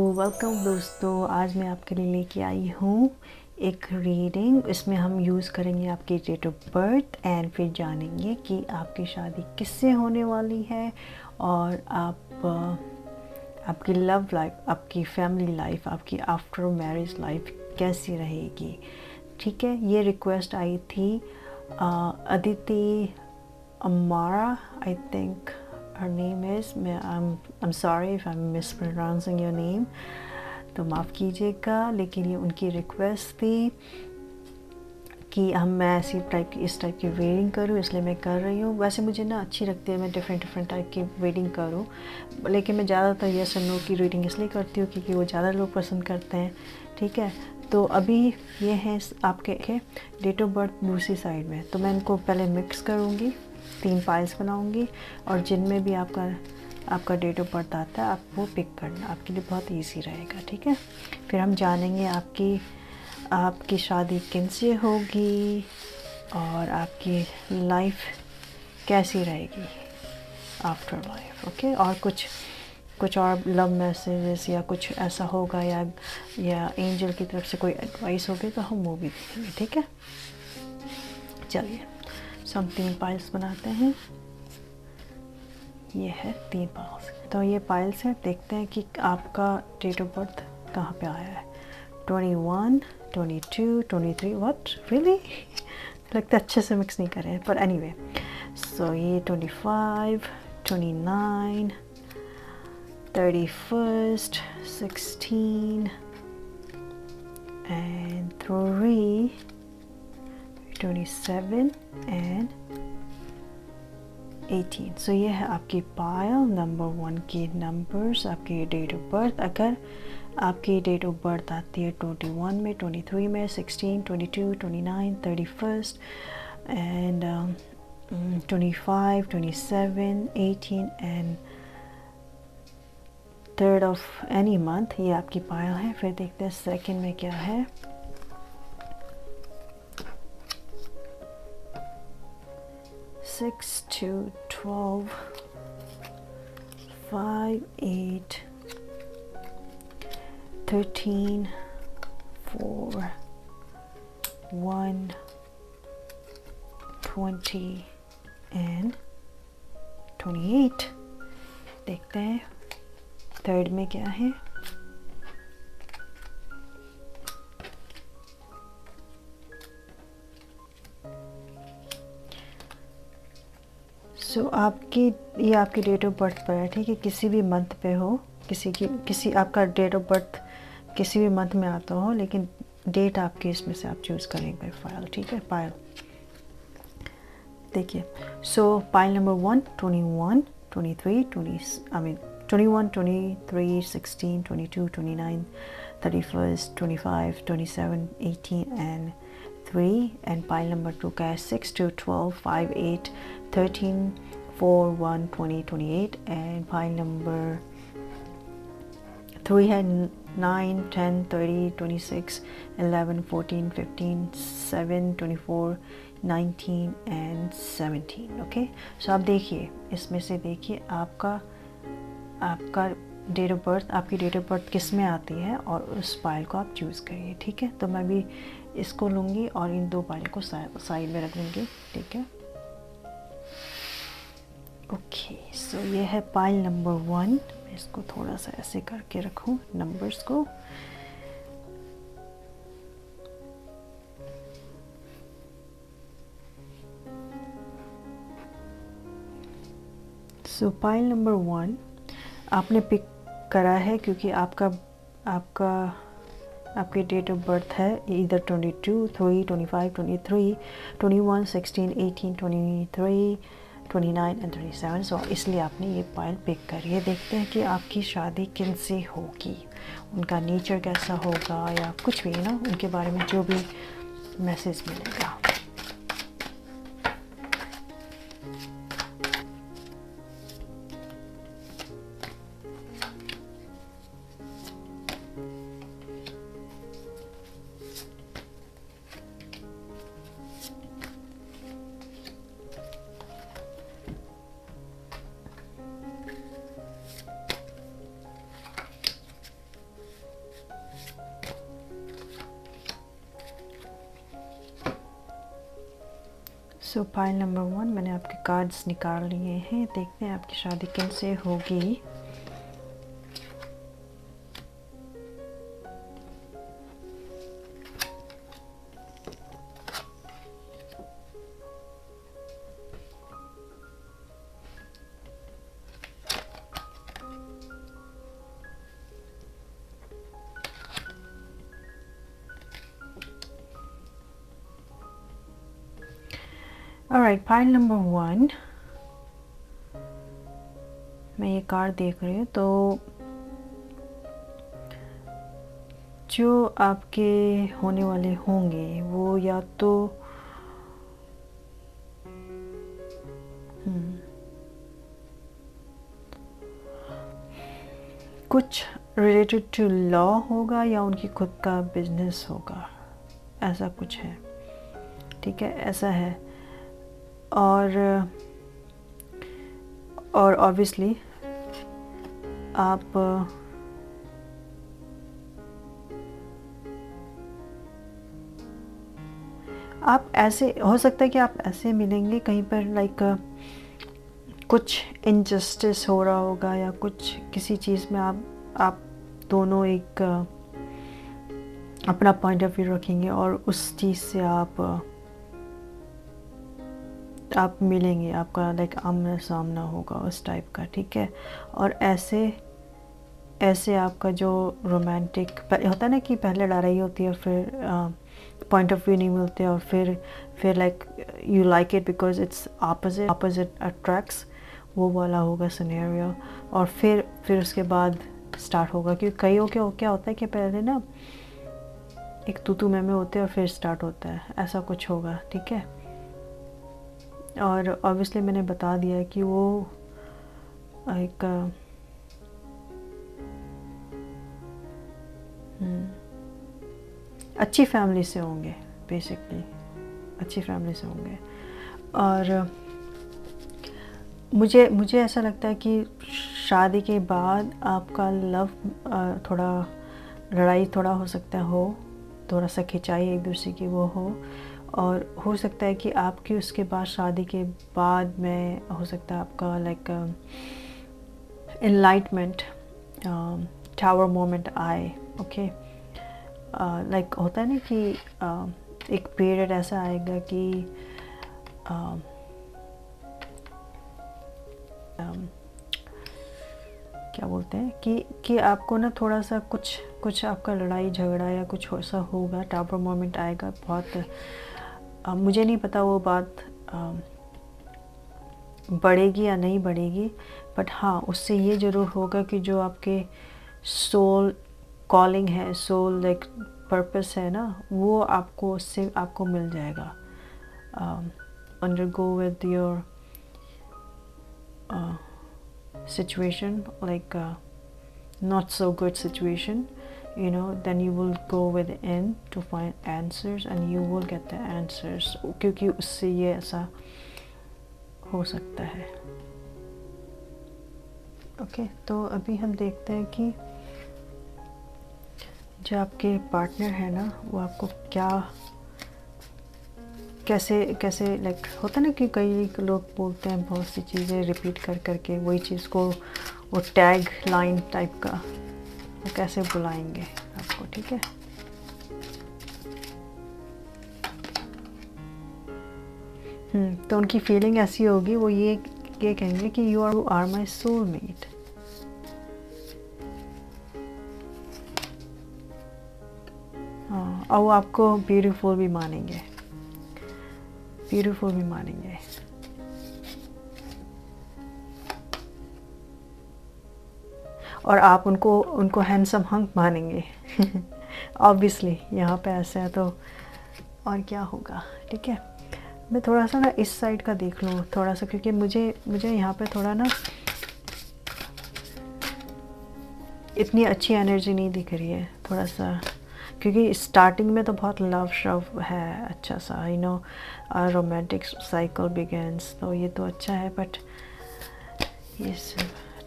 Welcome दोस्तों, आज मैं आपके लिए लेके आई हूँ एक रीडिंग। इसमें हम यूज़ करेंगे आपकी डेट ऑफ बर्थ एंड फिर जानेंगे कि आपकी शादी किससे होने वाली है और आपकी लव लाइफ, आपकी फैमिली लाइफ, आपकी आफ्टर मैरिज लाइफ कैसी रहेगी। ठीक है, ये रिक्वेस्ट आई थी अदिति अमारा, I think her name is, I'm sorry if I'm mispronouncing your name, तो माफ़ कीजिएगा, लेकिन ये उनकी रिक्वेस्ट थी कि मैं इस टाइप की रीडिंग करूँ, इसलिए मैं कर रही हूँ। वैसे मुझे ना अच्छी लगती है मैं डिफरेंट टाइप की रीडिंग करूँ, लेकिन मैं ज़्यादातर यस और नो की रीडिंग इसलिए करती हूँ क्योंकि वो ज़्यादा लोग पसंद करते हैं। ठीक है, तो अभी ये है आपके डेट ऑफ बर्थ दूसरी साइड में, तो मैं इनको पहले मिक्स करूँगी, 3 पाइल्स बनाऊंगी और जिनमें भी आपका डेट ऑफ बर्थ आता है आप वो पिक करना, आपके लिए बहुत इजी रहेगा। ठीक है, फिर हम जानेंगे आपकी शादी किनसे होगी और आपकी लाइफ कैसी रहेगी आफ्टर लाइफ। ओके, और कुछ और लव मैसेजेस या कुछ ऐसा होगा या एंजल की तरफ से कोई एडवाइस होगी तो हम वो भी देखेंगे। ठीक है, चलिए हम 3 पाइल्स बनाते हैं। ये है 3 पाइल्स, तो ये पाइल्स हैं, देखते हैं कि आपका डेट ऑफ बर्थ कहाँ पे आया है। 21, 22, 23, व्हाट रियली लगता है अच्छे से मिक्स नहीं करे, पर एनीवे। सो ये 25, 29, 31, 16 and 3, 27 and 18। सो ये है आपकी पायल नंबर 1 की नंबर्स, आपकी डेट ऑफ बर्थ। अगर आपकी डेट ऑफ बर्थ आती है 21 में, 23 में, 16, 22, 29, 31 and 25, 27, 18 and 3rd of any month, ये आपकी पायल है। फिर देखते हैं सेकंड में क्या है। 6, 2, 12, 5, 8, 13, 4, 1, 20 and 28। देखते हैं थर्ड में क्या है। सो ये आपकी डेट ऑफ बर्थ पर है। ठीक है, किसी भी मंथ पे हो, आपका डेट ऑफ बर्थ किसी भी मंथ में आता हो, लेकिन डेट आपके इसमें से आप चूज़ करेंगे फाइल। ठीक है, पायल देखिए। सो pile number 1, 21, 23, 21, 23, 16, 22, 29, 31, 25, 27, 18 and 3। And pile number 2 का है 6, 2, 12, 5, 8, 13, 4, 1, 20, 28। एंड पाइल नंबर 3 है 9, 10, 30, 26, 11, 14, 15, 7, 24, 19 and 17। ओके, सो आप देखिए, इसमें से देखिए आपका डेट ऑफ बर्थ, आपकी डेट ऑफ बर्थ किस में आती है और उस पाइल को आप चूज़ करिए। ठीक है, तो मैं भी इसको लूँगी और इन 2 पाइल को साइड में रख दूँगी। ठीक है, ओके। सो ये है पाइल नंबर 1। मैं इसको थोड़ा सा ऐसे करके रखूँ नंबर्स को। सो पाइल नंबर 1 आपने पिक करा है क्योंकि आपकी डेट ऑफ बर्थ है इधर 22, 3, 25, 23, 21, 16, 18, 23, 29 एंड 37। सो इसलिए आपने ये पाइल पिक करी है। देखते हैं कि आपकी शादी किन से होगी, उनका नेचर कैसा होगा या कुछ भी ना, उनके बारे में जो भी मैसेज मिलेगा। सो पाइल नंबर 1 मैंने आपके कार्ड्स निकाल लिए हैं। देखते हैं आपकी शादी किन से होगी। ऑलराइट, पाइल नंबर 1 मैं ये कार्ड देख रही हूँ। तो जो आपके होने वाले होंगे वो या तो कुछ रिलेटेड टू लॉ होगा या उनकी खुद का बिजनेस होगा, ऐसा कुछ है। ठीक है, ऐसा है। और ऑब्वियसली आप ऐसे हो सकता है कि आप ऐसे मिलेंगे कहीं पर लाइक कुछ इनजस्टिस हो रहा होगा या कुछ किसी चीज़ में आप दोनों एक अपना पॉइंट ऑफ व्यू रखेंगे और उस चीज़ से आप मिलेंगे, आपका लाइक आमना सामना होगा उस टाइप का। ठीक है, और ऐसे आपका जो रोमांटिक होता है ना कि पहले लड़ाई होती है और फिर पॉइंट ऑफ व्यू नहीं मिलते और फिर like you like it because it's opposite attracts, वो वाला होगा सिनेरियो। और फिर उसके बाद स्टार्ट होगा, क्योंकि कईयों के क्या होता है कि पहले ना एक तू मैं होते हैं और फिर स्टार्ट होता है, ऐसा कुछ होगा। ठीक है, और ऑब्वियसली मैंने बता दिया कि वो एक अच्छी फैमिली से होंगे, बेसिकली अच्छी फैमिली से होंगे। और मुझे ऐसा लगता है कि शादी के बाद आपका लव थोड़ा लड़ाई थोड़ा हो सकता हो, थोड़ा सा खिंचाई एक दूसरे की वो हो, और हो सकता है कि आपकी उसके बाद शादी के बाद में हो सकता है आपका लाइक एनलाइटमेंट टावर मोमेंट आए। ओके, लाइक होता है ना कि एक पीरियड ऐसा आएगा कि क्या बोलते हैं कि आपको ना थोड़ा सा कुछ आपका लड़ाई झगड़ा या कुछ ऐसा होगा, टावर मोमेंट आएगा बहुत। मुझे नहीं पता वो बात बढ़ेगी या नहीं बढ़ेगी, बट हाँ उससे ये ज़रूर होगा कि जो आपके सोल कॉलिंग है, सोल लाइक पर्पस है ना, वो आपको उससे आपको मिल जाएगा। undergo with your situation, like not so good situation, you know, then you will go within to find answers and you will get the answers, क्योंकि उससे ये ऐसा हो सकता है। ओके, तो अभी हम देखते हैं कि जो आपके पार्टनर है ना वो आपको कैसे लाइक होता है ना कि कई लोग बोलते हैं बहुत सी चीज़ें रिपीट करके वही चीज़ को वो टैग लाइन टाइप का, वो कैसे बुलाएंगे आपको। ठीक है, तो उनकी फीलिंग ऐसी होगी, वो ये कहेंगे कि यू आर माई सोलमेट। हाँ, और वो आपको ब्यूटीफुल भी मानेंगे, ब्यूटीफुल भी मानेंगे। और आप उनको हैंडसम हंक मानेंगे ऑब्वियसली यहाँ पे ऐसा है, तो और क्या होगा। ठीक है, मैं थोड़ा सा ना इस साइड का देख लूँ थोड़ा सा, क्योंकि मुझे यहाँ पे थोड़ा ना इतनी अच्छी एनर्जी नहीं दिख रही है थोड़ा सा, क्योंकि स्टार्टिंग में तो बहुत लव शव है अच्छा सा, you know, romantic cycle begins, तो ये तो अच्छा है। बट ये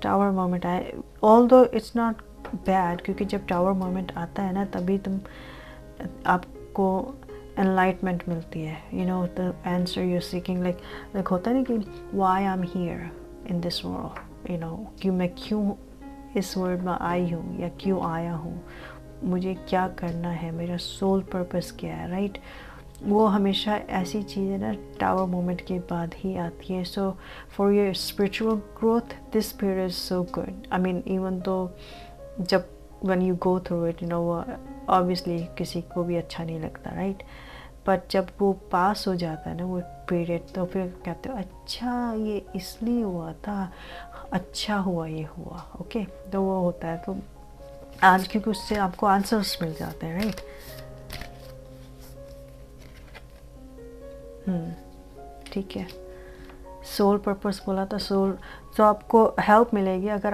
टावर मोमेंट आए, ऑल्दो इट्स नॉट बैड, क्योंकि जब टावर मोमेंट आता है ना तभी आपको एनलाइटमेंट मिलती है, you know the answer you seeking, like होता है ना कि why I am here in this world, you know कि मैं क्यों इस वर्ल्ड में आई हूँ या क्यों आया हूँ, मुझे क्या करना है, मेरा सोल पर्पस क्या है, राइट। वो हमेशा ऐसी चीज़ें ना टावर मोमेंट के बाद ही आती है। So for your spiritual growth this period is so good. I mean even तो जब when you go through it, you know, obviously किसी को भी अच्छा नहीं लगता, राइट। बट जब वो पास हो जाता है ना वो पीरियड, तो फिर कहते हो अच्छा ये इसलिए हुआ था, अच्छा हुआ ये हुआ, ओके। तो वो होता है, तो आज क्योंकि उससे आपको आंसर्स मिल जाते हैं, राइट। ठीक है, सोल पर्पस बोला था, सोल तो आपको हेल्प मिलेगी अगर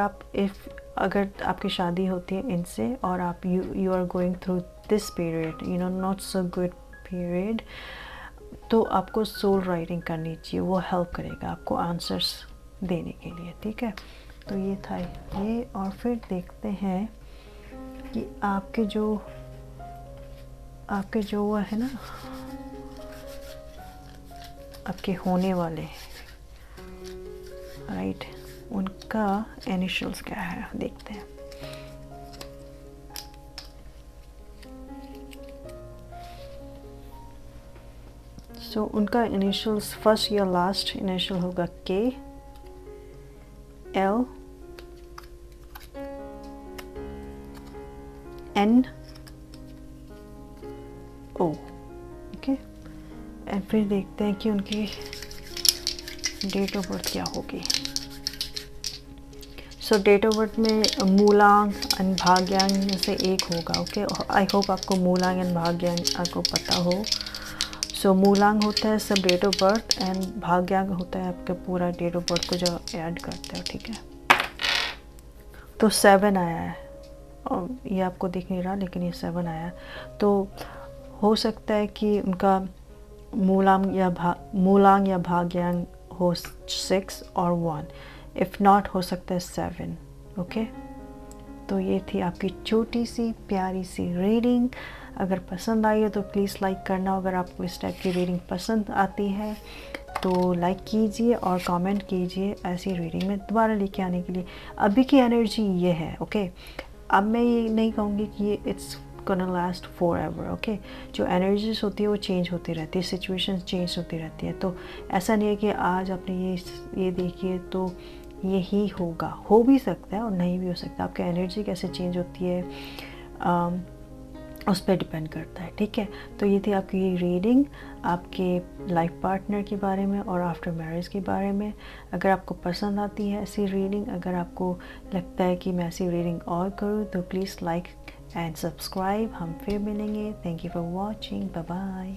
आपकी शादी होती है इनसे और आप you are going through this period, you know not so good period, तो आपको सोल राइटिंग करनी चाहिए, वो हेल्प करेगा आपको आंसर्स देने के लिए, ठीक है। तो ये था ये, और फिर देखते हैं कि आपके जो वो है ना, आपके होने वाले, राइट, उनका इनिशियल्स क्या है देखते हैं। सो उनका इनिशियल्स फर्स्ट या लास्ट इनिशियल होगा K, L, N, O, okay. And फिर देखते हैं कि उनकी डेट ऑफ बर्थ क्या होगी। सो डेट ऑफ बर्थ में मूलांग एंड भाग्यांग में से एक होगा, ओके। आई होप आपको मूलांग एंड भाग्यांग आपको पता हो। सो मूलांग होता है सब डेट ऑफ बर्थ एंड भाग्यांग होता है आपके पूरा डेट ऑफ बर्थ को जो ऐड करते हो, ठीक है। तो 7 आया है, और ये आपको दिख नहीं रहा लेकिन ये 7 आया है। तो हो सकता है कि उनका मूलांग या भाग्यांग हो 6 और 1, इफ़ नॉट हो सकता है 7, ओके। तो ये थी आपकी छोटी सी प्यारी सी रीडिंग। अगर पसंद आई है तो प्लीज़ लाइक करना। अगर आपको इस टाइप की रीडिंग पसंद आती है तो लाइक कीजिए और कमेंट कीजिए ऐसी रीडिंग में दोबारा लेके आने के लिए। अभी की एनर्जी ये है, ओके। अब मैं ये नहीं कहूँगी कि ये it's gonna last forever, okay. जो एनर्जीज होती है वो चेंज होती रहती है, सिचुएशंस चेंज होती रहती है। तो ऐसा नहीं है कि आज आपने ये देखिए तो यही होगा, हो भी सकता है और नहीं भी हो सकता। आपकी एनर्जी कैसे चेंज होती है उस पर डिपेंड करता है, ठीक है। तो ये थी आपकी ये रीडिंग आपके लाइफ पार्टनर के बारे में और आफ्टर मैरिज के बारे में। अगर आपको पसंद आती है ऐसी रीडिंग, अगर आपको लगता है कि मैं ऐसी रीडिंग और करूँ तो प्लीज़ लाइक एंड सब्सक्राइब। हम फिर मिलेंगे। Thank you for watching, bye bye.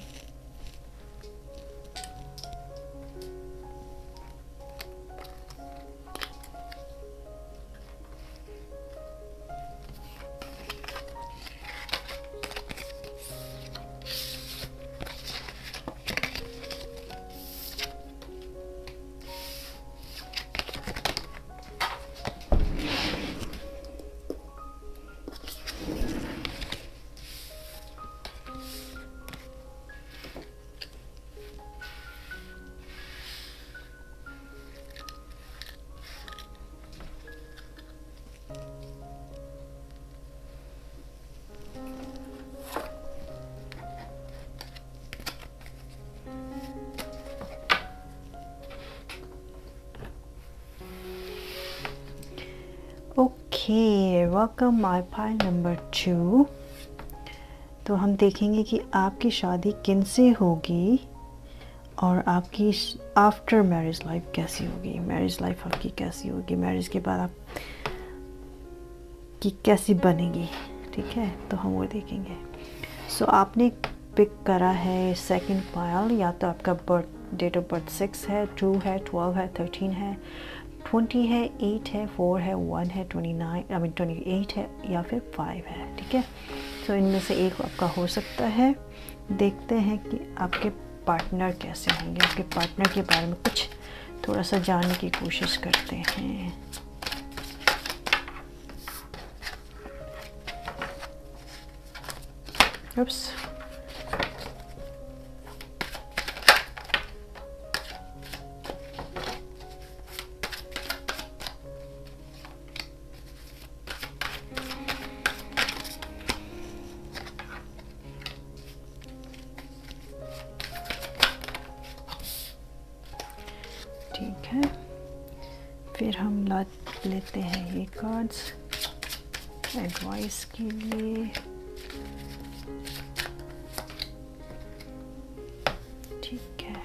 Okay, welcome my pile number 2। तो हम देखेंगे कि आपकी शादी किन से होगी और आपकी आफ्टर मैरिज लाइफ कैसी होगी। मैरिज लाइफ आपकी कैसी होगी, मैरिज के बाद आप की कैसी बनेगी, ठीक है। तो हम वो देखेंगे। सो आपने पिक करा है सेकंड पाइल, या तो आपका डेट ऑफ बर्थ 6 है, 2 है, 12 है, 13 है, 20 है, 8 है, 4 है, 1 है, 28 है या फिर 5 है, ठीक है। तो इनमें से एक आपका हो सकता है। देखते हैं कि आपके पार्टनर कैसे होंगे। आपके पार्टनर के बारे में कुछ थोड़ा सा जानने की कोशिश करते हैं। Oops. लेते हैं ये कार्ड्स एडवाइस के लिए। ठीक है,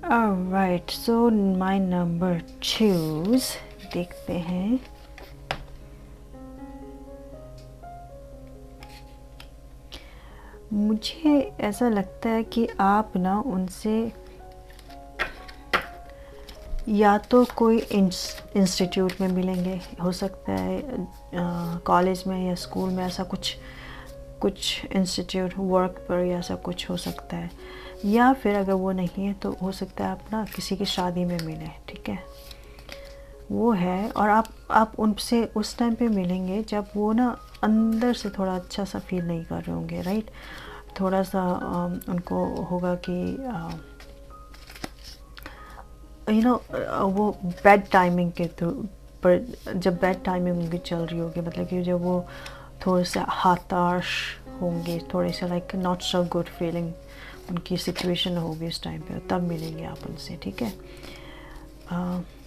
Alright, so my number choose, देखते हैं। मुझे ऐसा लगता है कि आप ना उनसे या तो कोई इंस्टीट्यूट में मिलेंगे, हो सकता है कॉलेज में या स्कूल में, ऐसा कुछ इंस्टीट्यूट वर्क पर या ऐसा कुछ हो सकता है, या फिर अगर वो नहीं है तो हो सकता है आप ना किसी की शादी में मिलें। ठीक है, वो है। और आप उनसे उस टाइम पे मिलेंगे जब वो ना अंदर से थोड़ा अच्छा सा फील नहीं कर रहे होंगे, राइट। थोड़ा सा उनको होगा कि वो बैड टाइमिंग के थ्रू, पर जब बैड टाइमिंग उनकी चल रही होगी, मतलब कि जब वो थोड़े से हताश होंगे, थोड़े से like not so good feeling उनकी सिचुएशन होगी उस टाइम पे, तब मिलेंगे आप उनसे। ठीक है,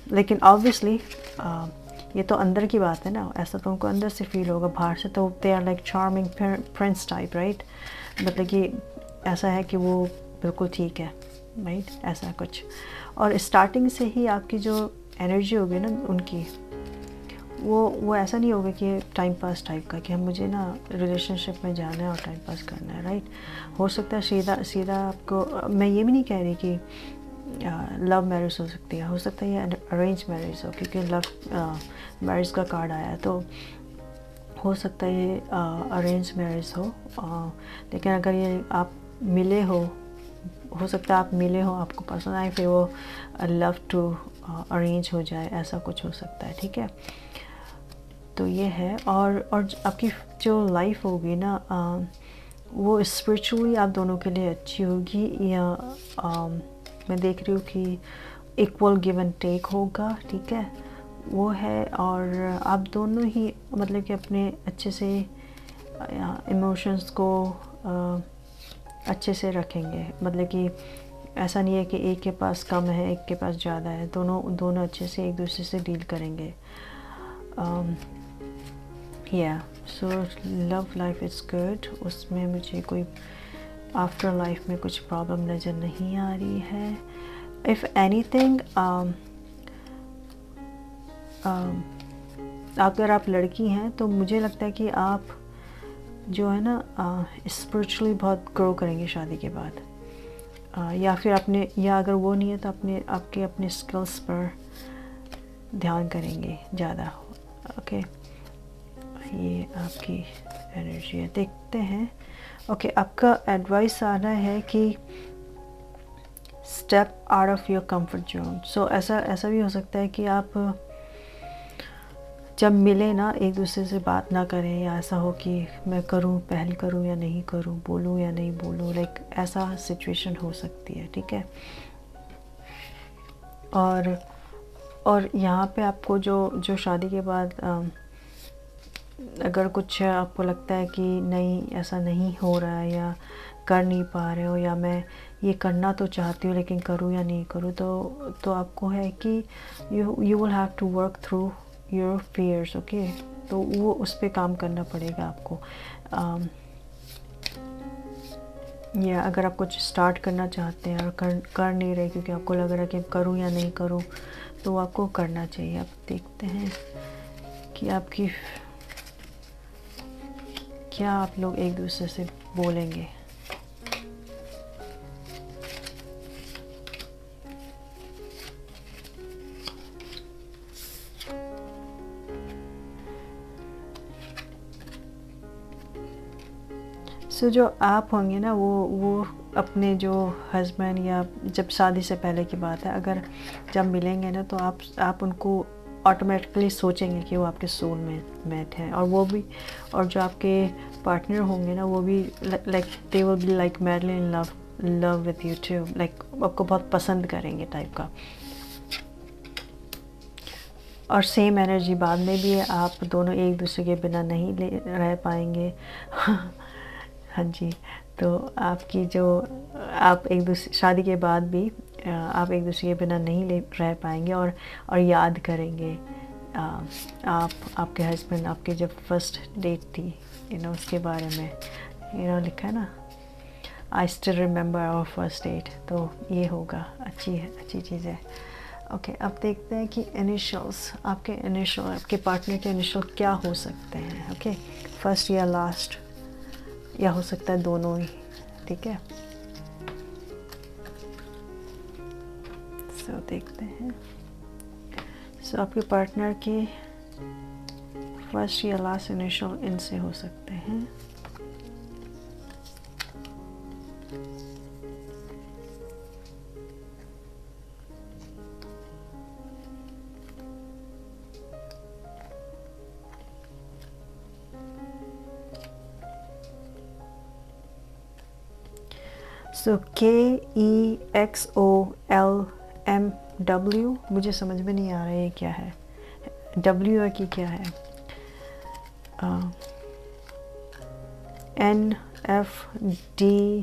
लेकिन ऑब्वियसली ये तो अंदर की बात है ना, ऐसा तो उनको अंदर से फील होगा, बाहर से तो they are like charming prince type, right. मतलब कि ऐसा है कि वो बिल्कुल ठीक है, राइट, ऐसा कुछ। और स्टार्टिंग से ही आपकी जो एनर्जी होगी ना उनकी, वो ऐसा नहीं होगा कि टाइम पास टाइप का, कि हम मुझे ना रिलेशनशिप में जाना है और टाइम पास करना है, राइट। हो सकता है सीधा आपको, मैं ये भी नहीं कह रही कि लव मैरिज हो सकती है, हो सकता है ये अरेंज मैरिज हो, क्योंकि लव मैरिज का कार्ड आया है, तो हो सकता है ये अरेंज मैरिज हो। लेकिन अगर ये आप मिले हो सकता है आप मिले हो, आपको पसंद आए, फिर वो लव टू अरेंज हो जाए, ऐसा कुछ हो सकता है। ठीक है, तो ये है। और आपकी जो लाइफ होगी ना, वो स्पिरिचुअली आप दोनों के लिए अच्छी होगी, या मैं देख रही हूँ कि इक्वल गिव एंड टेक होगा। ठीक है, वो है। और आप दोनों ही मतलब कि अपने अच्छे से इमोशंस को अच्छे से रखेंगे, मतलब कि ऐसा नहीं है कि एक के पास कम है एक के पास ज़्यादा है, दोनों अच्छे से एक दूसरे से डील करेंगे। या so love life is good, उसमें मुझे कोई आफ्टर लाइफ में कुछ प्रॉब्लम नज़र नहीं आ रही है। इफ़ एनीथिंग, अगर आप लड़की हैं तो मुझे लगता है कि आप जो है ना स्पिरिचुअली बहुत ग्रो करेंगे शादी के बाद, या फिर अपने, या अगर वो नहीं है तो अपने स्किल्स पर ध्यान करेंगे ज़्यादा। ओके, ये आपकी एनर्जी है, देखते हैं। ओके, आपका एडवाइस आ रहा है कि step out of your comfort zone. So ऐसा भी हो सकता है कि आप जब मिले ना एक दूसरे से बात ना करें, या ऐसा हो कि मैं करूं, पहल करूं या नहीं करूं, बोलूं या नहीं बोलूं, लाइक ऐसा सिचुएशन हो सकती है। ठीक है, और यहाँ पे आपको जो शादी के बाद अगर कुछ आपको लगता है कि नहीं ऐसा नहीं हो रहा है, या कर नहीं पा रहे हो, या मैं ये करना तो चाहती हूँ लेकिन करूँ या नहीं करूँ, तो आपको है कि you will have to work through your fears. Okay, तो वो उस पर काम करना पड़ेगा आपको। या अगर आप कुछ स्टार्ट करना चाहते हैं और कर नहीं रहे क्योंकि आपको लग रहा है कि करूं या नहीं करूं, तो आपको करना चाहिए। आप देखते हैं कि आपकी क्या आप लोग एक दूसरे से बोलेंगे। सो जो आप होंगे ना वो अपने जो हस्बैंड, या जब शादी से पहले की बात है, अगर जब मिलेंगे ना तो आप उनको ऑटोमेटिकली सोचेंगे कि वो आपके सोल मेट हैं, और वो भी, और जो आपके पार्टनर होंगे ना वो भी like they will be like madly in love love with you too, like आपको बहुत पसंद करेंगे टाइप का। और सेम एनर्जी बाद में भी है, आप दोनों एक दूसरे के बिना नहीं रह पाएंगे। हाँ जी, तो आपकी जो आप एक दूसरे शादी के बाद भी आप एक दूसरे के बिना नहीं रह पाएंगे और याद करेंगे आप आपके हस्बैंड, आपके जब फर्स्ट डेट थी उसके बारे में लिखा है ना, I still remember our first date. तो ये होगा, अच्छी चीज़ है। ओके, अब देखते हैं कि इनिशियल्स, आपके पार्टनर के इनिशियल क्या हो सकते हैं। ओके, फर्स्ट या लास्ट, या हो सकता है दोनों ही, ठीक है। सो देखते हैं, सो आपके पार्टनर के फर्स्ट या लास्ट इनिशियल इनसे हो सकते हैं। सो KEXOLMW, मुझे समझ में नहीं आ रहा है ये क्या है, W है कि क्या है। NFDC,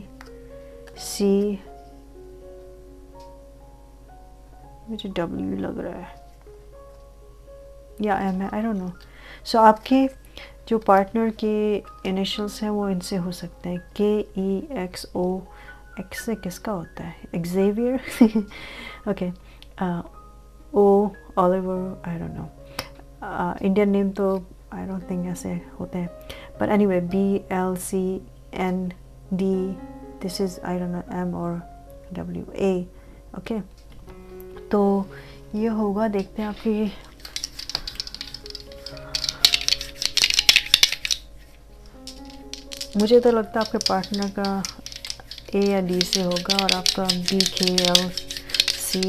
मुझे W लग रहा है या M है, आई डोंट नो। सो आपके जो पार्टनर के इनिशियल्स हैं वो इनसे हो सकते हैं। KEXO, एक्स से किसका होता है, Xavier. Okay, O Oliver, I don't know, Indian name तो आई डोंट थिंक ऐसे होते हैं, but anyway BLCND, this is I don't know M और WA। ओके, तो ये होगा, देखते हैं आपकी मुझे तो लगता है आपके पार्टनर का A या D से होगा और आपका BKLC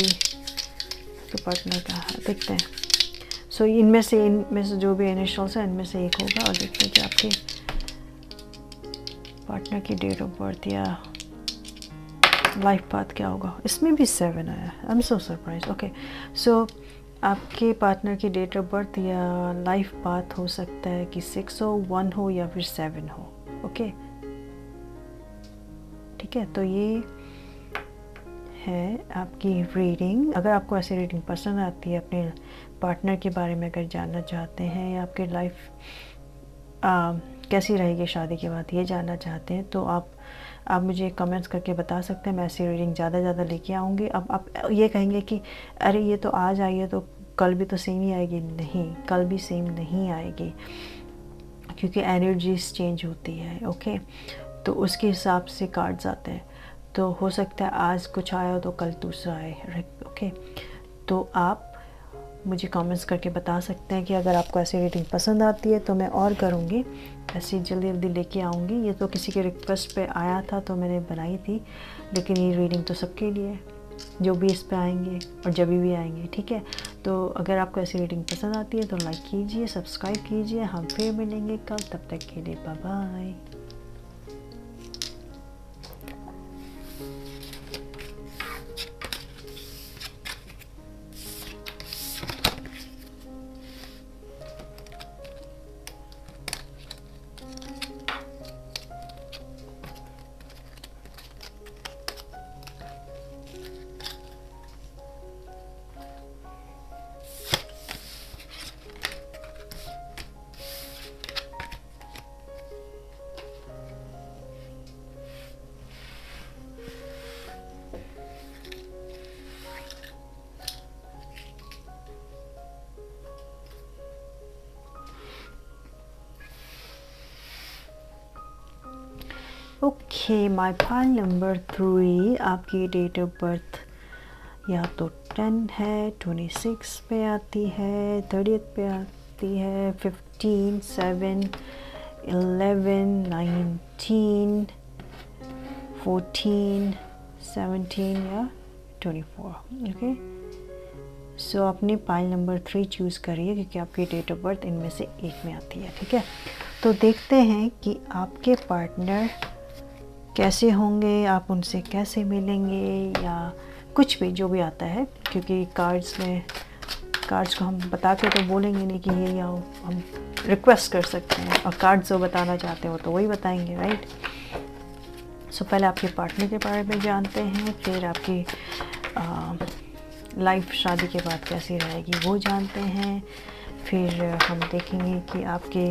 के पार्टनर का है। देखते हैं। सो इनमें से जो भी इनिशियल्स है इनमें से एक होगा और देखते हैं कि आपके पार्टनर की डेट ऑफ बर्थ या लाइफ पाथ क्या होगा। इसमें भी 7 आया, I am so surprise. Okay, so आपके पार्टनर की डेट ऑफ बर्थ या लाइफ पाथ हो सकता है कि 6 हो, 1 हो या फिर 7 हो। ओके, ठीक है, तो ये है आपकी रीडिंग। अगर आपको ऐसी रीडिंग पसंद आती है, अपने पार्टनर के बारे में अगर जानना चाहते हैं या आपकी लाइफ कैसी रहेगी शादी के बाद ये जानना चाहते हैं, तो आप मुझे कमेंट्स करके बता सकते हैं। मैं ऐसी रीडिंग ज़्यादा लेके आऊँगी। अब आप ये कहेंगे कि अरे ये तो आज आई है तो कल भी तो सेम ही आएगी। नहीं, कल भी सेम नहीं आएगी, क्योंकि एनर्जीज चेंज होती है। ओके, तो उसके हिसाब से कार्ड्स आते हैं। तो हो सकता है आज कुछ आया हो तो कल दूसरा आए। ओके, तो आप मुझे कमेंट्स करके बता सकते हैं कि अगर आपको ऐसी रीडिंग पसंद आती है तो मैं और करूँगी, ऐसी जल्दी लेके आऊँगी। ये तो किसी के रिक्वेस्ट पे आया था तो मैंने बनाई थी, लेकिन ये रीडिंग तो सबके लिए है, जो भी इस पे आएंगे और जब भी आएंगे। ठीक है, तो अगर आपको ऐसी रीडिंग पसंद आती है तो लाइक कीजिए, सब्सक्राइब कीजिए। हम फिर मिलेंगे कल, तब तक के लिए बाय बाय। ओके, माई पाइल नंबर 3, आपकी डेट ऑफ बर्थ या तो 10 है, 26 पे आती है, 30 पे आती है, 15, 7, 11, 19, 14, 17 या 24। ओके, सो आपने पाइल नंबर 3 चूज़ करिए क्योंकि आपकी डेट ऑफ बर्थ इनमें से एक में आती है। ठीक है, तो देखते हैं कि आपके पार्टनर कैसे होंगे, आप उनसे कैसे मिलेंगे, या कुछ भी जो भी आता है, क्योंकि कार्ड्स को हम बता के तो बोलेंगे नहीं कि ये आओ, हम रिक्वेस्ट कर सकते हैं, और कार्ड्स जो बताना चाहते हो तो वही बताएंगे, राइट। सो पहले आपके पार्टनर के बारे में जानते हैं, फिर आपकी लाइफ शादी के बाद कैसी रहेगी वो जानते हैं, फिर हम देखेंगे कि आपके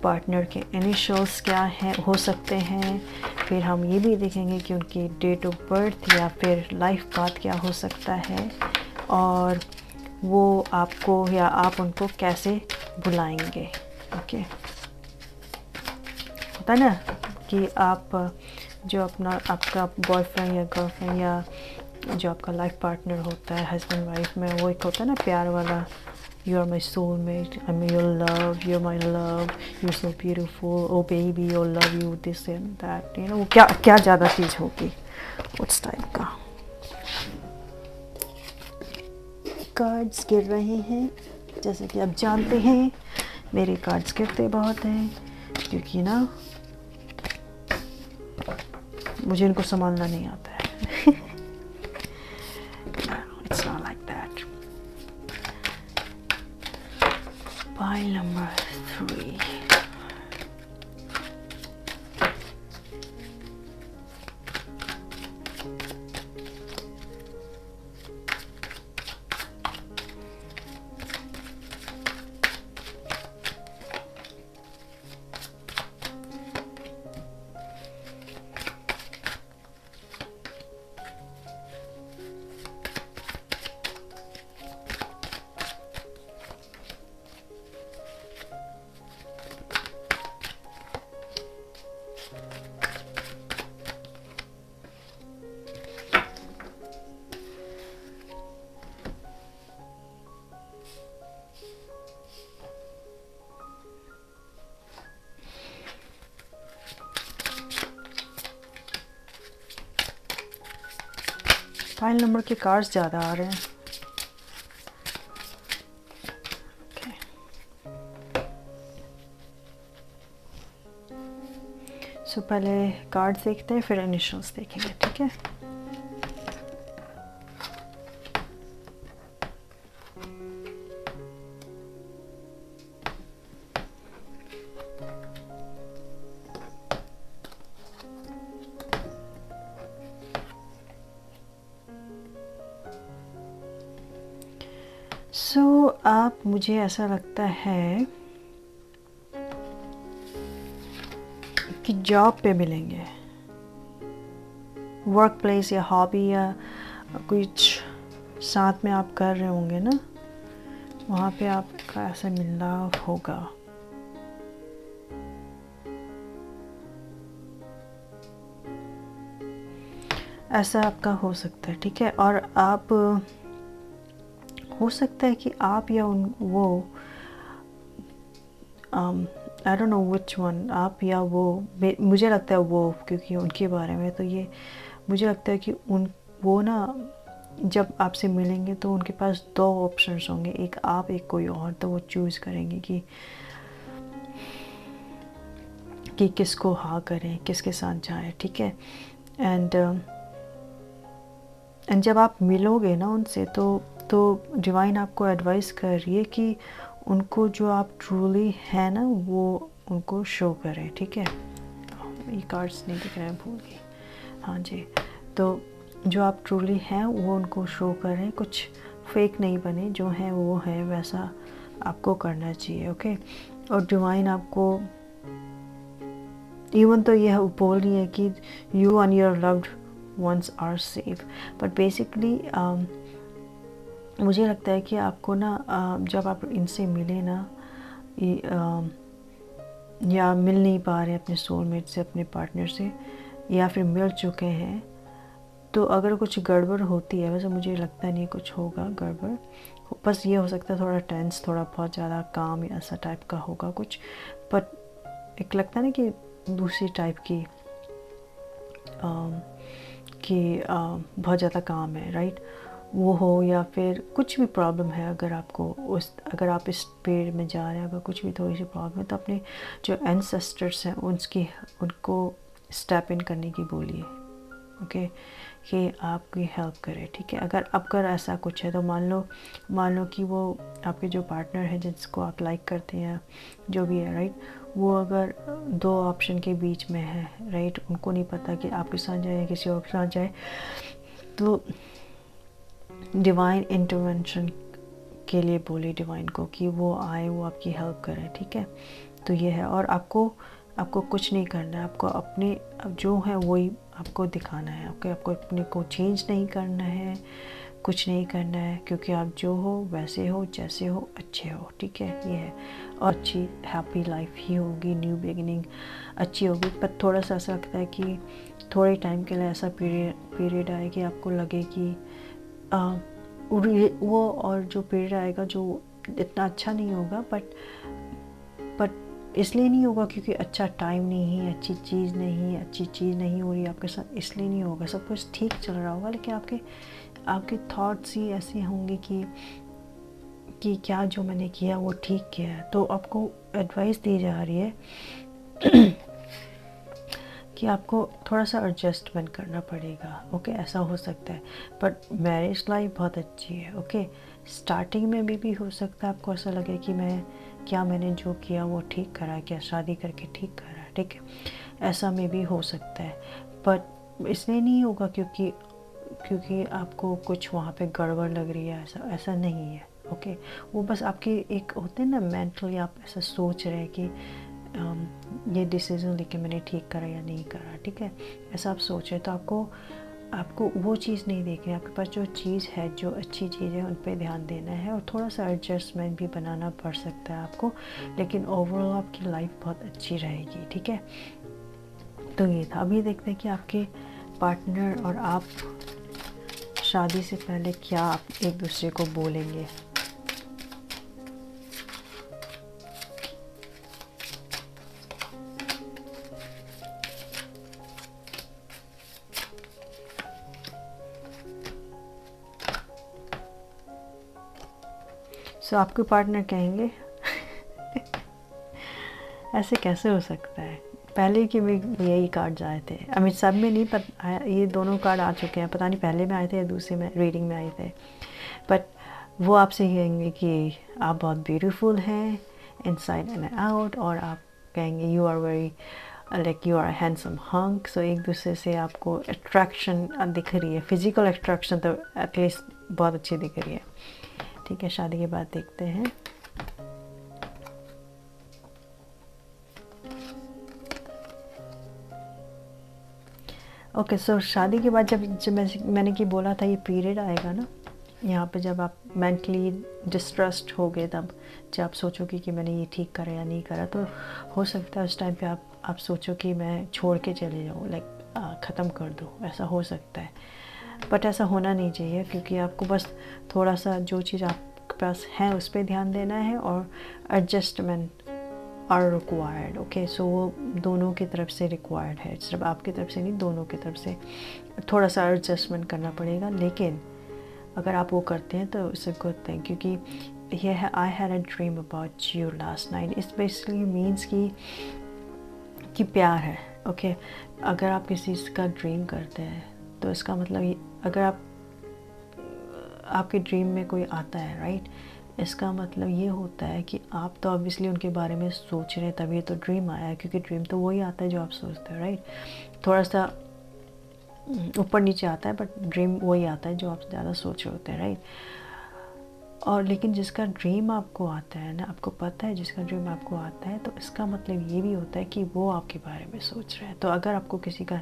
पार्टनर के इनिशियल्स क्या हैं हो सकते हैं, फिर हम ये भी देखेंगे कि उनकी डेट ऑफ बर्थ या फिर लाइफ पाथ क्या हो सकता है, और वो आपको या आप उनको कैसे बुलाएंगे। ओके, होता है ना कि आप जो आपका बॉयफ्रेंड या गर्लफ्रेंड या जो आपका लाइफ पार्टनर होता है, हस्बैंड वाइफ में, वो एक होता है ना प्यार वाला, you are my soulmate, I am your love, you are my love, you are so beautiful, oh baby your love you, this and that, you know, वो क्या ज़्यादा चीज़ होगी उस टाइप का। कार्ड्स गिर रहे हैं, जैसे कि आप जानते हैं मेरे कार्ड्स गिरते बहुत हैं, क्योंकि ना मुझे इनको संभालना नहीं आता है। It's not like that. Pile number 3. File number के कार्ड्स ज़्यादा आ रहे हैं। okay. सो पहले कार्ड्स देखते हैं, फिर इनिशियल्स देखेंगे, ठीक है। आप, मुझे ऐसा लगता है कि जॉब पे मिलेंगे, वर्क प्लेस या हॉबी या कुछ साथ में आप कर रहे होंगे ना, वहाँ पे आपका ऐसा मिलना होगा। ऐसा आपका हो सकता है, ठीक है। और आप, हो सकता है कि आप या वो, I don't know which one, आप या वो, मुझे लगता है वो, क्योंकि उनके बारे में तो ये मुझे लगता है कि वो ना जब आपसे मिलेंगे तो उनके पास 2 ऑप्शंस होंगे, एक आप एक कोई और, तो वो चूज़ करेंगे कि किसको हाँ करें, किसके साथ जाएं, ठीक है। एंड जब आप मिलोगे ना उनसे तो डिवाइन आपको एडवाइस कर रही है कि उनको जो आप ट्रूली है ना वो उनको शो करें, ठीक है। ये कार्ड्स नहीं दिख रहे हैं, भूल गई, हाँ जी। तो जो आप ट्रूली हैं वो उनको शो करें, कुछ फेक नहीं बने, जो है वो है वैसा आपको करना चाहिए, ओके। और डिवाइन आपको इवन तो यह बोल रही है कि you and your loved ones are safe, but basically मुझे लगता है कि आपको ना जब आप इनसे मिले ना, या मिल नहीं पा रहे अपने सोलमेट से, अपने पार्टनर से, या फिर मिल चुके हैं, तो अगर कुछ गड़बड़ होती है, वैसे मुझे लगता नहीं कुछ होगा गड़बड़, बस ये हो सकता है थोड़ा टेंस, थोड़ा बहुत ज़्यादा काम या ऐसा टाइप का होगा कुछ, बट एक लगता है ना कि दूसरी टाइप की बहुत ज़्यादा काम है, राइट, वो हो, या फिर कुछ भी प्रॉब्लम है, अगर आप इस पेड़ में जा रहे हैं, अगर कुछ भी थोड़ी सी प्रॉब्लम है, तो अपने जो एंसेस्टर्स हैं उनको स्टेप इन करने की बोलिए, ओके, कि आपकी हेल्प करे, ठीक है। अगर ऐसा कुछ है तो मान लो कि वो आपके जो पार्टनर है जिसको आप लाइक करते हैं, जो भी है, राइट, वो अगर दो ऑप्शन के बीच में है, राइट, उनको नहीं पता कि आपके साथ जाए या किसी और के साथ जाए, तो डिवाइन इंटरवेंशन के लिए बोले डिवाइन को कि वो आए, वो आपकी हेल्प करे, ठीक है। तो ये है, और आपको कुछ नहीं करना है, आपको अपने जो है वही आपको दिखाना है, आपको अपने को चेंज नहीं करना है, कुछ नहीं करना है, क्योंकि आप जो हो वैसे हो, जैसे हो, अच्छे हो, ठीक है, ये है। और अच्छी हैप्पी लाइफ ही होगी, न्यू बिगिनिंग अच्छी होगी। पर थोड़ा सा ऐसा लगता है कि थोड़े टाइम के लिए ऐसा पीरियड आए कि आपको लगे कि वो और जो पीरियड आएगा जो इतना अच्छा नहीं होगा, बट इसलिए नहीं होगा क्योंकि अच्छा टाइम नहीं है, अच्छी चीज़ नहीं हो रही आपके साथ, इसलिए नहीं होगा। सब कुछ ठीक चल रहा होगा, लेकिन आपके थॉट्स ही ऐसे होंगे कि क्या जो मैंने किया वो ठीक किया है। तो आपको एडवाइस दी जा रही है कि आपको थोड़ा सा एडजस्टमेंट करना पड़ेगा, ओके, ऐसा हो सकता है। बट मैरिज लाइफ बहुत अच्छी है, ओके। स्टार्टिंग में भी हो सकता है आपको ऐसा लगे कि मैंने जो किया वो ठीक करा, क्या शादी करके ठीक करा, ठीक है, ऐसा में भी हो सकता है। बट इसलिए नहीं होगा क्योंकि आपको कुछ वहाँ पे गड़बड़ लग रही है, ऐसा नहीं है, ओके। वो बस आपके एक होते हैं ना, मेंटली आप ऐसा सोच रहे हैं कि ये डिसीज़न लेके मैंने ठीक करा या नहीं करा, ठीक है, ऐसा आप सोच रहे। तो आपको वो चीज़ नहीं देखनी, आपके पास जो चीज़ है, जो अच्छी चीज़ है, उन पे ध्यान देना है, और थोड़ा सा एडजस्टमेंट भी बनाना पड़ सकता है आपको, लेकिन ओवरऑल आपकी लाइफ बहुत अच्छी रहेगी, ठीक है। तो ये था। अभी देखते हैं कि आपके पार्टनर और आप शादी से पहले क्या आप एक दूसरे को बोलेंगे। सो आपके पार्टनर कहेंगे ऐसे कैसे हो सकता है, पहले के भी यही कार्ड आए थे, आई मीन सब में नहीं, पर ये दोनों कार्ड आ चुके हैं, पता नहीं पहले में आए थे या दूसरे में रीडिंग में आए थे। बट वो आपसे कहेंगे कि आप बहुत ब्यूटीफुल हैं इनसाइड एंड आउट, और आप कहेंगे you are very like you are handsome hunk. So एक दूसरे से आपको अट्रैक्शन दिख रही है, फिजिकल अट्रैक्शन तो एटलीस्ट बहुत अच्छी दिख रही है, ठीक है। शादी के बाद देखते हैं। ओके, सो शादी के बाद जब मैंने कि बोला था ये पीरियड आएगा ना, यहाँ पे जब आप मेंटली डिस्ट्रेस्ड हो गए, तब जब आप सोचोगे कि मैंने ये ठीक करा या नहीं करा, तो हो सकता है उस टाइम पे आप सोचो कि मैं छोड़ के चले जाऊँ, लाइक ख़त्म कर दूँ, ऐसा हो सकता है। बट ऐसा होना नहीं चाहिए, क्योंकि आपको बस थोड़ा सा जो चीज़ आपके पास है उस पर ध्यान देना है, और एडजस्टमेंट आर रिक्वायर्ड, ओके। सो वो दोनों की तरफ से रिक्वायर्ड है, सिर्फ आपकी तरफ से नहीं, दोनों की तरफ से थोड़ा सा एडजस्टमेंट करना पड़ेगा। लेकिन अगर आप वो करते हैं तो इट्स अ गुड थिंग, क्योंकि ये है I had a dream about you last night, इस बेसिकली मीन्स कि प्यार है, ओके। अगर आप किसी चीज़ का ड्रीम करते हैं तो इसका मतलब अगर आपके ड्रीम में कोई आता है, राइट, इसका मतलब ये होता है कि आप तो ऑब्वियसली उनके बारे में सोच रहे हैं, तभी तो ड्रीम आया है, क्योंकि ड्रीम तो वही आता है जो आप सोचते हो, राइट। थोड़ा सा ऊपर नीचे आता है, बट ड्रीम वही आता है जो आप ज़्यादा सोच रहे होते हैं, राइट। और लेकिन जिसका ड्रीम आपको आता है ना, आपको पता है जिसका ड्रीम आपको आता है, तो इसका मतलब ये भी होता है कि वो आपके बारे में सोच रहा है। तो अगर आपको किसी का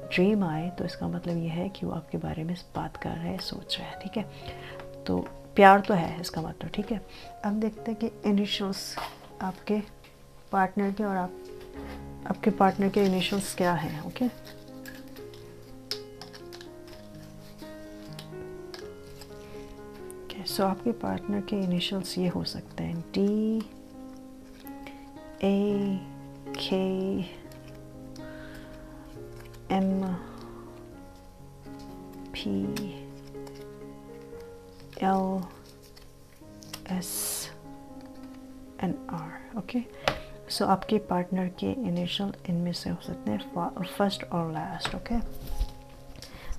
ड्रीम आए तो इसका मतलब ये है कि वो आपके बारे में बात कर रहा है, सोच रहा है, ठीक है। तो प्यार तो है इसका मतलब, ठीक है। अब देखते हैं कि इनिशियल्स आपके पार्टनर के और आपके पार्टनर के इनिशियल्स क्या हैं, ओके। सो आपके पार्टनर के इनिशियल्स ये हो सकते हैं D, A, K, M, P, L, S and R, okay. So आपके पार्टनर के इनिशियल इनमें से हो सकते हैं फर्स्ट और लास्ट। ओके,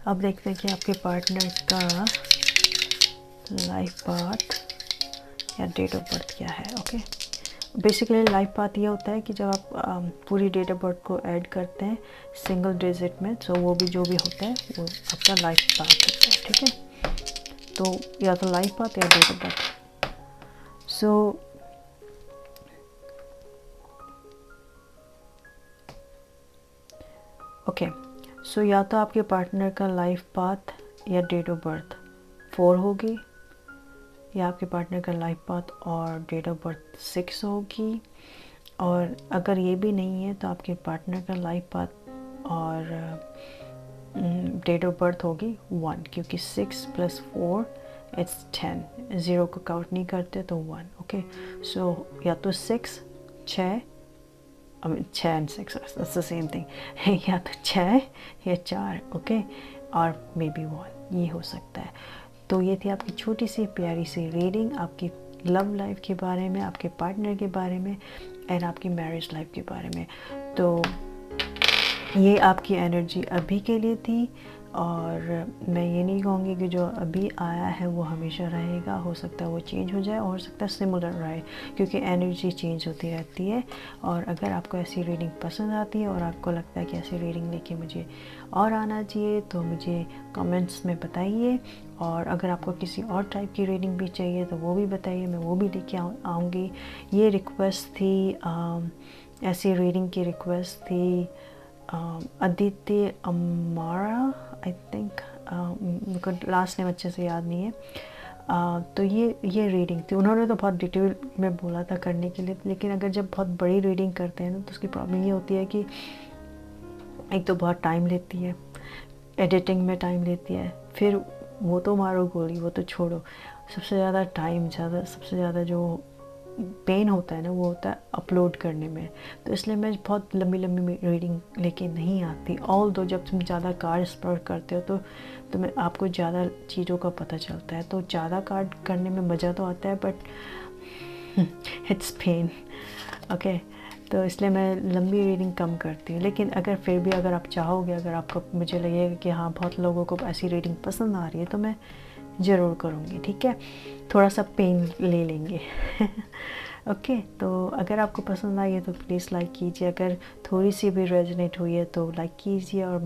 अब देखते हैं कि आपके पार्टनर का लाइफ पाथ या डेट ऑफ बर्थ क्या है। ओके, बेसिकली लाइफ पाथ ये होता है कि जब आप पूरी डेट ऑफ बर्थ को ऐड करते हैं सिंगल डिजिट में, तो वो भी जो भी होता है वो आपका लाइफ पाथ होता है। ठीक है, तो या तो लाइफ पाथ या date of birth. So okay, so या तो आपके पार्टनर का लाइफ पाथ या डेट ऑफ बर्थ 4 होगी, या आपके पार्टनर का लाइफ पाथ और डेट ऑफ बर्थ 6 होगी, और अगर ये भी नहीं है तो आपके पार्टनर का लाइफ पाथ और डेट ऑफ बर्थ होगी 1, क्योंकि 6 + 4 इट्स 10, 0 को काउंट नहीं करते तो 1। ओके, सो या तो 6 and 6 that's the same thing या तो 6 या 4। ओके, और मे बी 1, ये हो सकता है। तो ये थी आपकी छोटी सी प्यारी सी रीडिंग आपकी लव लाइफ के बारे में, आपके पार्टनर के बारे में एंड आपकी मैरिज लाइफ के बारे में। तो ये आपकी एनर्जी अभी के लिए थी, और मैं ये नहीं कहूँगी कि जो अभी आया है वो हमेशा रहेगा। हो सकता है वो चेंज हो जाए, और हो सकता है सिमिलर रहे, क्योंकि एनर्जी चेंज होती रहती है। और अगर आपको ऐसी रीडिंग पसंद आती है और आपको लगता है कि ऐसी रीडिंग लेके मुझे और आना चाहिए, तो मुझे कमेंट्स में बताइए। और अगर आपको किसी और टाइप की रीडिंग भी चाहिए तो वो भी बताइए, मैं वो भी लेके आऊँगी। ये रिक्वेस्ट थी, ऐसी रीडिंग की रिक्वेस्ट थी अदिति अमारा, आई थिंक, मेरे को लास्ट नेम अच्छे से याद नहीं है। तो ये रीडिंग थी। उन्होंने तो बहुत डिटेल में बोला था करने के लिए, लेकिन अगर जब बहुत बड़ी रीडिंग करते हैं ना तो उसकी प्रॉब्लम ये होती है कि एक तो बहुत टाइम लेती है, एडिटिंग में टाइम लेती है, फिर वो तो मारो गोली, वो तो छोड़ो, सबसे सबसे ज़्यादा जो पेन होता है ना वो होता है अपलोड करने में। तो इसलिए मैं बहुत लंबी रीडिंग लेके नहीं आती। ऑल दो जब तुम ज़्यादा कार्ड एक्सप्लोर करते हो तो मैं आपको ज़्यादा चीज़ों का पता चलता है, तो ज़्यादा कार्ड करने में मज़ा तो आता है, बट इट्स पेन। ओके, तो इसलिए मैं लंबी रीडिंग कम करती हूँ। लेकिन अगर फिर भी अगर आप चाहोगे, अगर आपको मुझे लगेगा कि हाँ बहुत लोगों को ऐसी रीडिंग पसंद आ रही है, तो मैं ज़रूर करूँगी। ठीक है, थोड़ा सा पेन ले लेंगे। ओके, तो अगर आपको पसंद आई है तो प्लीज़ लाइक कीजिए। अगर थोड़ी सी भी रेजोनेट हुई है तो लाइक कीजिए, और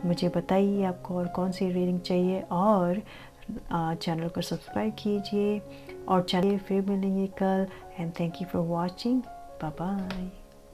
मुझे बताइए आपको और कौन सी रीडिंग चाहिए, और चैनल को सब्सक्राइब कीजिए। और चलिए फिर मिलेंगे कल, and thank you for watching. Bye bye.